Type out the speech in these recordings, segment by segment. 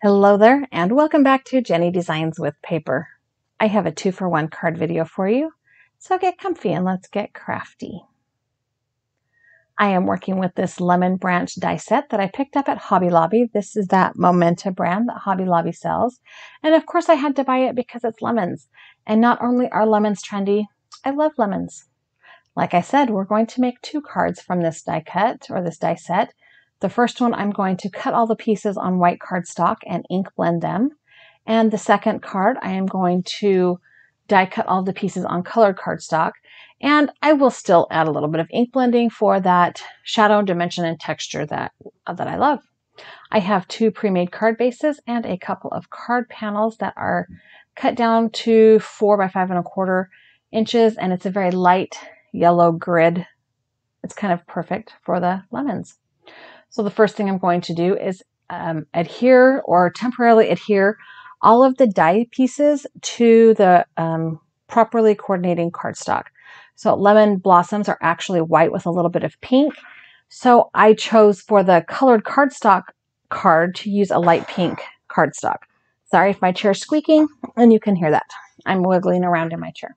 Hello there, and welcome back to Jennie Designs with Paper. I have a 2-for-1 card video for you, so get comfy and let's get crafty. I am working with this lemon branch die set that I picked up at Hobby Lobby. This is that Momenta brand that Hobby Lobby sells. And of course I had to buy it because it's lemons. And not only are lemons trendy, I love lemons. Like I said, we're going to make 2 cards from this die cut or this die set. The first one, I'm going to cut all the pieces on white cardstock and ink blend them. And the second card, I am going to die cut all the pieces on colored cardstock. And I will still add a little bit of ink blending for that shadow, dimension, and texture that I love. I have 2 pre-made card bases and a couple of card panels that are cut down to 4 by 5¼ inches, and it's a very light yellow grid. It's kind of perfect for the lemons. So the first thing I'm going to do is adhere or temporarily adhere all of the die pieces to the properly coordinating cardstock. So lemon blossoms are actually white with a little bit of pink. So I chose for the colored cardstock card to use a light pink cardstock. Sorry if my chair's squeaking, and you can hear that. I'm wiggling around in my chair.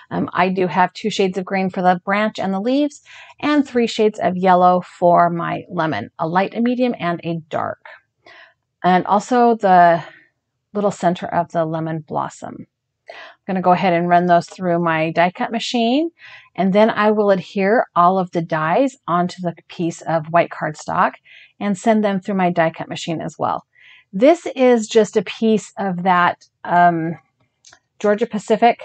I do have 2 shades of green for the branch and the leaves, and 3 shades of yellow for my lemon, a light, a medium, and a dark. And also the little center of the lemon blossom. I'm going to go ahead and run those through my die cut machine, and then I will adhere all of the dies onto the piece of white cardstock and send them through my die cut machine as well. This is just a piece of that Georgia Pacific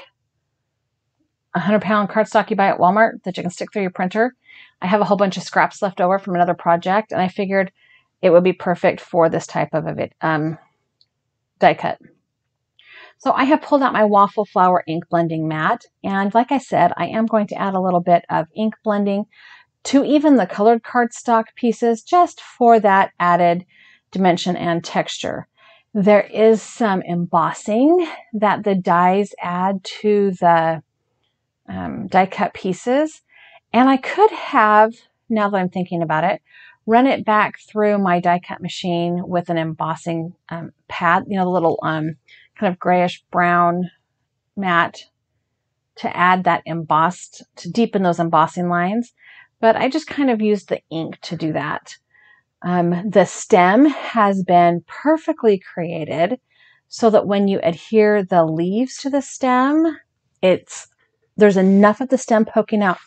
100-pound cardstock you buy at Walmart that you can stick through your printer. I have a whole bunch of scraps left over from another project, and I figured it would be perfect for this type of a die cut. So I have pulled out my waffle flower ink blending mat, and like I said, I am going to add a little bit of ink blending to even the colored cardstock pieces just for that added dimension and texture. There is some embossing that the dies add to the die cut pieces, and I could have, now that I'm thinking about it, run it back through my die cut machine with an embossing pad, the little kind of grayish brown mat to add that embossed, to deepen those embossing lines, but I just kind of used the ink to do that. The stem has been perfectly created so that when you adhere the leaves to the stem, there's enough of the stem poking out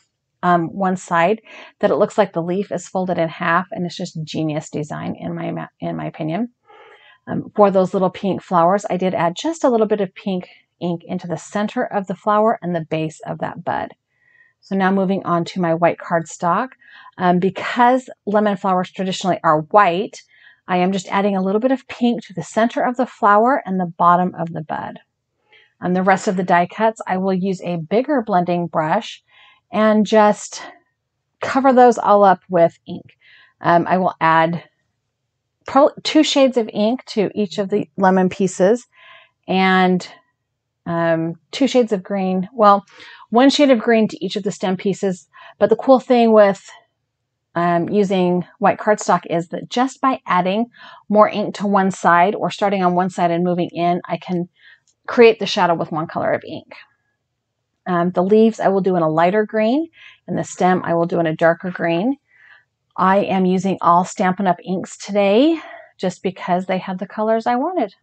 one side that it looks like the leaf is folded in half, and it's just genius design in my opinion. For those little pink flowers, I did add just a little bit of pink ink into the center of the flower and the base of that bud. So now moving on to my white cardstock. Because lemon flowers traditionally are white, I am just adding a little bit of pink to the center of the flower and the bottom of the bud. The rest of the die cuts, I will use a bigger blending brush and just cover those all up with ink. I will add 2 shades of ink to each of the lemon pieces and 2 shades of green. Well, 1 shade of green to each of the stem pieces. But the cool thing with using white cardstock is that just by adding more ink to one side or starting on one side and moving in, I can create the shadow with 1 color of ink. The leaves I will do in a lighter green, and the stem I will do in a darker green. I am using all Stampin' Up! Inks today just because they had the colors I wanted.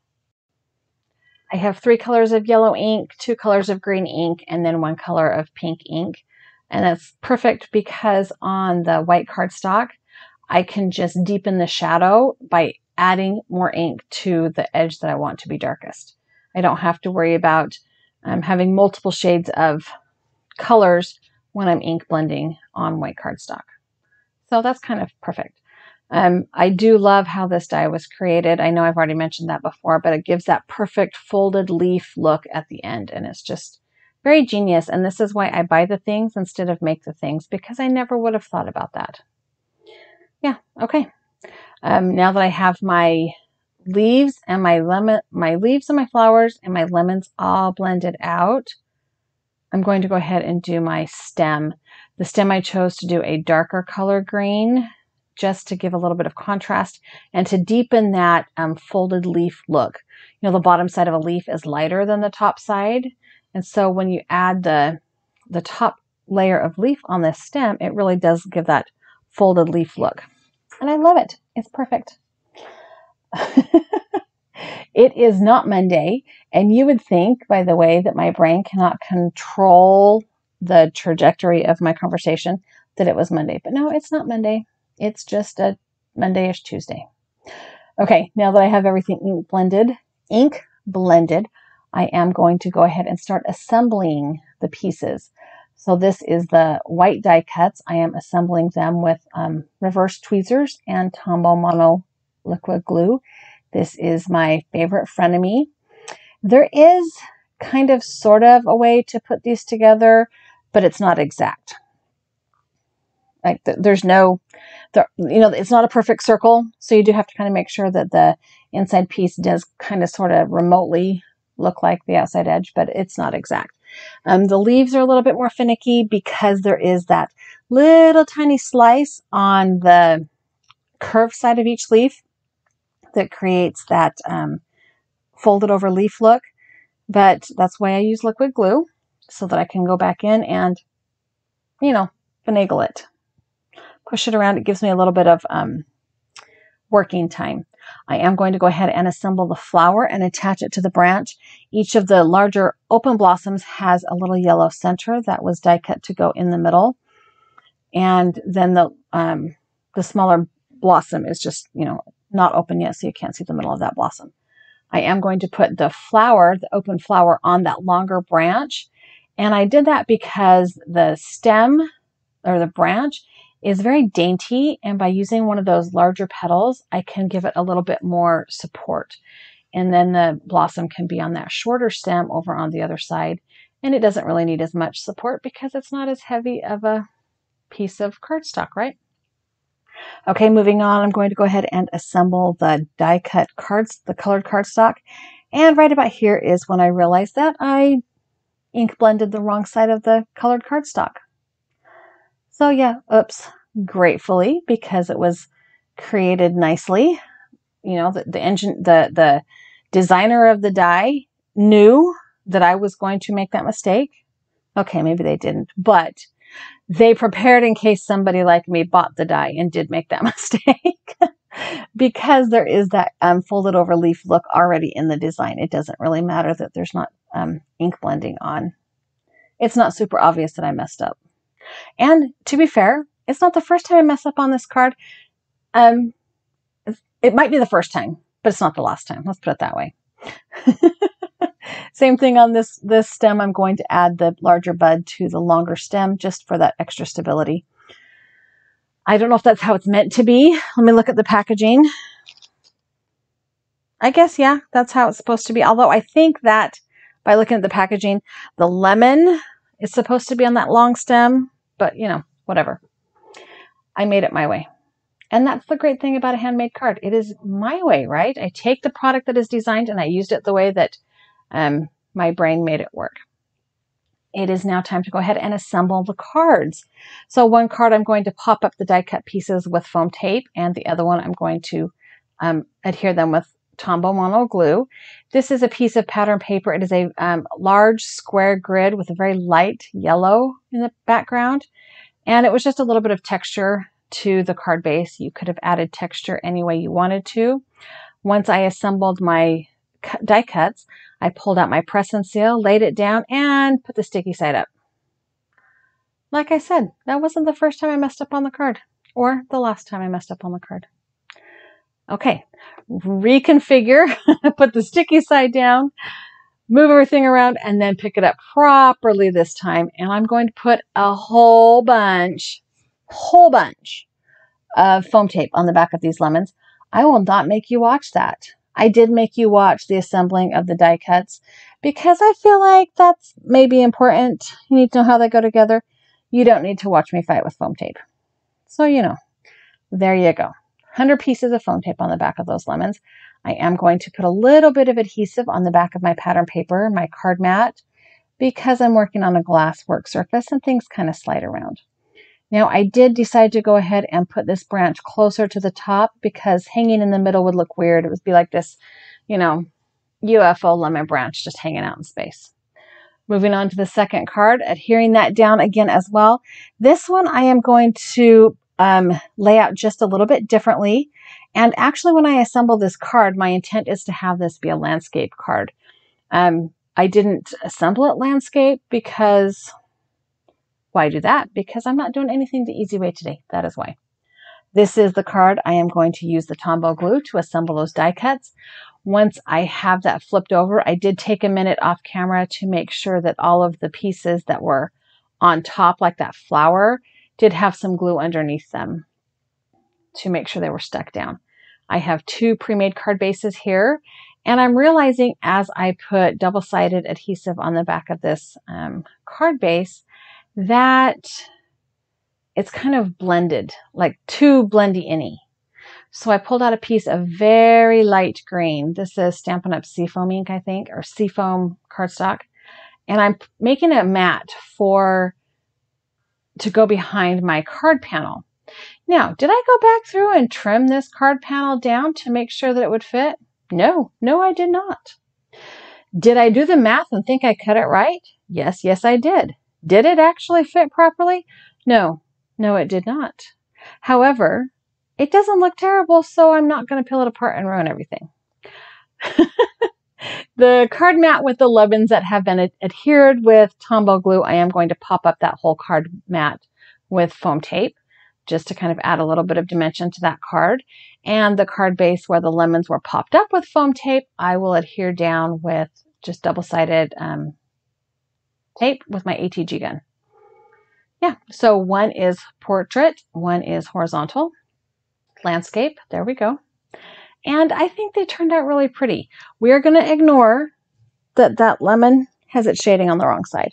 I have 3 colors of yellow ink, 2 colors of green ink, and then 1 color of pink ink. And that's perfect because on the white cardstock, I can just deepen the shadow by adding more ink to the edge that I want to be darkest. I don't have to worry about having multiple shades of colors when I'm ink blending on white cardstock. So that's kind of perfect. I do love how this die was created. I know I've already mentioned that before, but it gives that perfect folded leaf look at the end, and it's just very genius. And this is why I buy the things instead of make the things, because I never would have thought about that. Yeah, okay. Now that I have my leaves and my leaves and my flowers and my lemons all blended out, I'm going to go ahead and do my stem. The stem I chose to do a darker color green just to give a little bit of contrast and to deepen that folded leaf look. You know, the bottom side of a leaf is lighter than the top side. And so when you add the top layer of leaf on this stem, it really does give that folded leaf look. And I love it. It's perfect. It is not Monday, and you would think, by the way, that my brain cannot control the trajectory of my conversation, that it was Monday. But no, it's not Monday. It's just a Monday-ish Tuesday. Okay, now that I have everything ink blended, I am going to go ahead and start assembling the pieces. So this is the white die cuts. I am assembling them with reverse tweezers and Tombow Mono liquid glue. This is my favorite frenemy. There is kind of sort of a way to put these together, but it's not exact. Like there's no, you know, it's not a perfect circle. So you do have to kind of make sure that the inside piece does kind of sort of remotely look like the outside edge, but it's not exact. The leaves are a little bit more finicky because there is that little tiny slice on the curved side of each leaf that creates that folded over leaf look. But that's why I use liquid glue, so that I can go back in and, you know, finagle it. Push it around. It gives me a little bit of working time. I am going to go ahead and assemble the flower and attach it to the branch. Each of the larger open blossoms has a little yellow center that was die cut to go in the middle. And then the smaller blossom is just, you know, not open yet, so you can't see the middle of that blossom. I am going to put the flower, the open flower, on that longer branch. And I did that because the stem or the branch is very dainty. And by using one of those larger petals, I can give it a little bit more support. And then the blossom can be on that shorter stem over on the other side. And it doesn't really need as much support because it's not as heavy of a piece of cardstock, right? Okay, moving on, I'm going to go ahead and assemble the die cut cards, the colored cardstock. And right about here is when I realized that I ink blended the wrong side of the colored cardstock. So yeah, oops, gratefully, because it was created nicely. You know, the designer of the die knew that I was going to make that mistake. Okay, maybe they didn't, but they prepared in case somebody like me bought the die and did make that mistake. Because there is that folded over leaf look already in the design. It doesn't really matter that there's not ink blending on. It's not super obvious that I messed up. And to be fair, it's not the first time I mess up on this card. It might be the first time, but it's not the last time. Let's put it that way. Same thing on this stem. I'm going to add the larger bud to the longer stem just for that extra stability. I don't know if that's how it's meant to be. Let me look at the packaging. I guess, yeah, that's how it's supposed to be. Although I think that by looking at the packaging, the lemon is supposed to be on that long stem, but you know, whatever. I made it my way. And that's the great thing about a handmade card. It is my way, right? I take the product that is designed and I used it the way that my brain made it work. It is now time to go ahead and assemble the cards. So one card I'm going to pop up the die cut pieces with foam tape, and the other one I'm going to adhere them with Tombow Mono glue. This is a piece of pattern paper. It is a large square grid with a very light yellow in the background. And it was just a little bit of texture to the card base. You could have added texture any way you wanted to. Once I assembled my die cuts, I pulled out my press and seal, laid it down, and put the sticky side up. Like I said, that wasn't the first time I messed up on the card, or the last time I messed up on the card. Okay, reconfigure, put the sticky side down, move everything around, and then pick it up properly this time. And I'm going to put a whole bunch of foam tape on the back of these lemons. I will not make you watch that. I did make you watch the assembling of the die cuts because I feel like that's maybe important. You need to know how they go together. You don't need to watch me fight with foam tape. So, you know, there you go. 100 pieces of foam tape on the back of those lemons. I am going to put a little bit of adhesive on the back of my pattern paper, my card mat, because I'm working on a glass work surface and things kind of slide around. Now I did decide to go ahead and put this branch closer to the top because hanging in the middle would look weird. It would be like this, you know, UFO lemon branch just hanging out in space. Moving on to the second card, adhering that down again as well. This one I am going to lay out just a little bit differently. And actually when I assemble this card, my intent is to have this be a landscape card. I didn't assemble it landscape because, why do that? Because I'm not doing anything the easy way today. That is why. This is the card I am going to use the Tombow glue to assemble those die cuts. Once I have that flipped over, I did take a minute off camera to make sure that all of the pieces that were on top, like that flower, did have some glue underneath them to make sure they were stuck down. I have 2 pre-made card bases here, and I'm realizing as I put double-sided adhesive on the back of this card base that it's kind of blended, like too blendy-any. So I pulled out a piece of very light green. This is Stampin' Up! Seafoam ink, I think, or Seafoam cardstock. And I'm making a mat to go behind my card panel. Now, did I go back through and trim this card panel down to make sure that it would fit? No, I did not. Did I do the math and think I cut it right? Yes, I did. Did it actually fit properly? No, it did not. However, it doesn't look terrible, so I'm not going to peel it apart and ruin everything. The card mat with the lemons that have been adhered with Tombow glue, I am going to pop up that whole card mat with foam tape just to kind of add a little bit of dimension to that card. And the card base where the lemons were popped up with foam tape, I will adhere down with just double-sided tape with my ATG gun. Yeah, so one is portrait, one is horizontal. Landscape, there we go. And I think they turned out really pretty. We are going to ignore that lemon has its shading on the wrong side.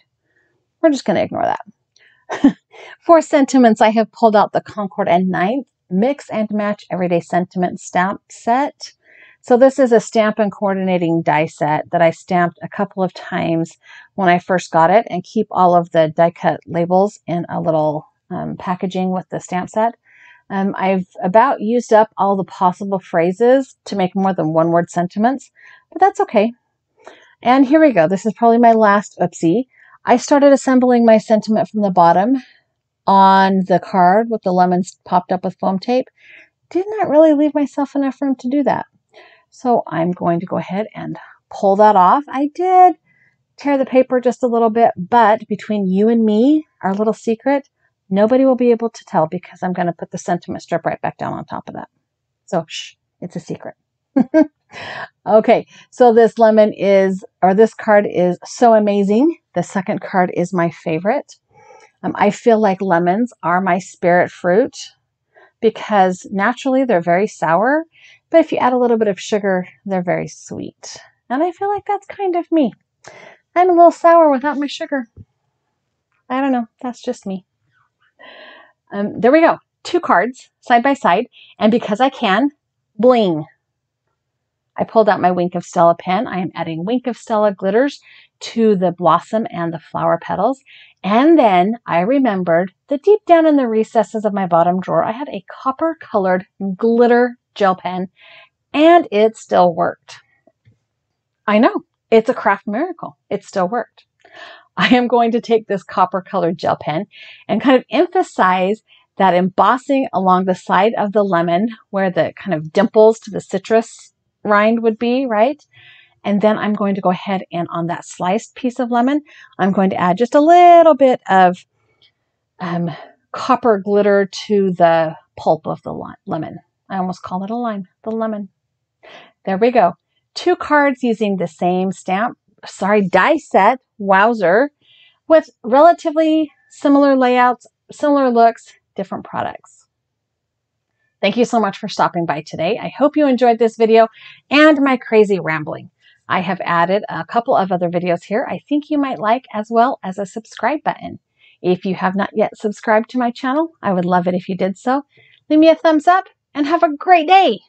We're just going to ignore that. For sentiments, I have pulled out the Concord and 9th Mix and Match Everyday Sentiment stamp set. So this is a stamp and coordinating die set that I stamped a couple of times when I first got it and keep all of the die cut labels in a little packaging with the stamp set. I've about used up all the possible phrases to make more than one word sentiments, but that's okay. And here we go. This is probably my last oopsie. I started assembling my sentiment from the bottom on the card with the lemons popped up with foam tape. Did not really leave myself enough room to do that. So I'm going to go ahead and pull that off. I did tear the paper just a little bit, but between you and me, our little secret, nobody will be able to tell because I'm going to put the sentiment strip right back down on top of that. So, shh, it's a secret. Okay, so this this card is so amazing. The second card is my favorite. I feel like lemons are my spirit fruit because naturally they're very sour, but if you add a little bit of sugar, they're very sweet. And I feel like that's kind of me. I'm a little sour without my sugar. I don't know, that's just me. There we go. 2 cards side by side. And because I can, bling. I pulled out my Wink of Stella pen. I am adding Wink of Stella glitters to the blossom and the flower petals. And then I remembered that deep down in the recesses of my bottom drawer, I had a copper colored glitter gel pen and it still worked. I know, it's a craft miracle. It still worked. I am going to take this copper colored gel pen and kind of emphasize that embossing along the side of the lemon where the kind of dimples to the citrus rind would be, right? And then I'm going to go ahead and on that sliced piece of lemon, I'm going to add just a little bit of copper glitter to the pulp of the lemon. I almost call it a lime, the lemon. There we go. 2 cards using the same die set, wowzer, with relatively similar layouts, similar looks, different products. Thank you so much for stopping by today. I hope you enjoyed this video and my crazy rambling. I have added a couple of other videos here I think you might like, as well as a subscribe button. If you have not yet subscribed to my channel, I would love it if you did so. Leave me a thumbs up and have a great day.